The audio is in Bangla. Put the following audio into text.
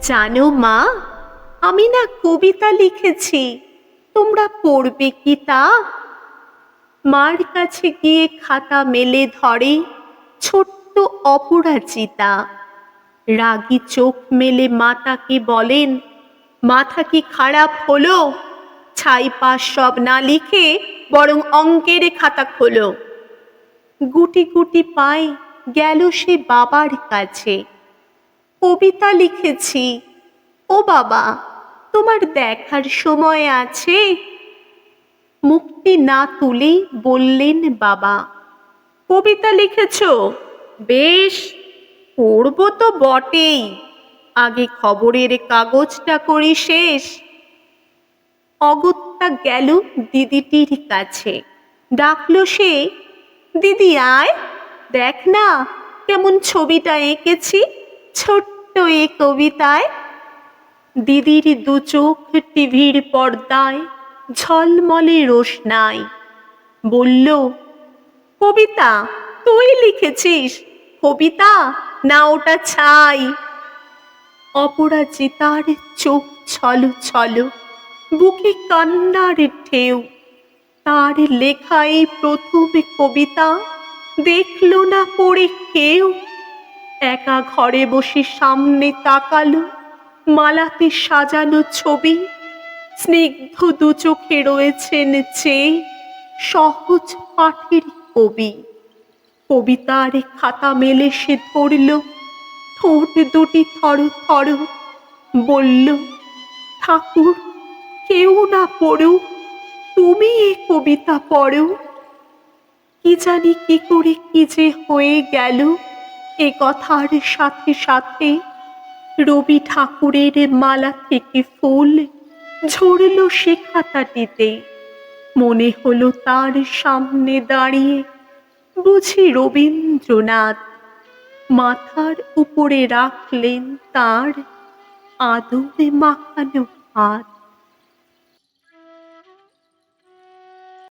জানো মা, আমি না কবিতা লিখেছি, তোমরা পড়বে কি তা? মার কাছে গিয়ে খাতা মেলে ধরে ছোট্ট অপরাজিতা। রাগী চোখ মেলে মা তাকে বলেন, মাথা কি খারাপ হলো? ছাই পাশ সব না লিখে বরং অঙ্কের খাতা খোলো। গুটি গুটি পায়ে গেল সে বাবার কাছে। কবিতা লিখেছি, ও বাবা, তোমার দেখার সময় আছে? মুখটি না তুলেই বললেন বাবা, কবিতা লিখেছ? বেশ, পড়ব তো বটেই, আগে খবরের কাগজটা করি শেষ। অগত্যা গেল দিদিটির কাছে, ডাকলো সে, দিদি আয়, দেখ না কেমন ছবিটা এঁকেছি ছোট্ট এ কবিতায়। দিদির দু চোখ টিভির পর্দায় ঝলমলে রোশনাই। বলল, কবিতা তুই লিখেছিস? কবিতা না ওটা ছাই? অপরাজিতার চোখ ছলো ছলো, বুকে কান্নার ঢেউ। তার লেখা এই প্রথম কবিতা দেখল না পড়ে কেউ। একা ঘরে বসে সামনে তাকালো মালাতে সাজানো ছবি। স্নিগ্ধ দু চোখে রয়েছেন চেয়ে সহজ পাঠের কবি। কবিতার খাতা মেলে সে ধরল, ঠোঁট দুটি থর থর। বলল, ঠাকুর, কেউ না পড়ুক, তুমি এ কবিতা পড়ো। কি জানি কি করে কি যে হয়ে গেল, এ কথার সাথে সাথে রবি ঠাকুরের মালা থেকে ফুল ঝরল সে খাতাটিতে। মনে হলো তার সামনে দাঁড়িয়ে বুঝি রবীন্দ্রনাথ। মাথার উপরে রাখলেন তার আদরে মাখানো হাত।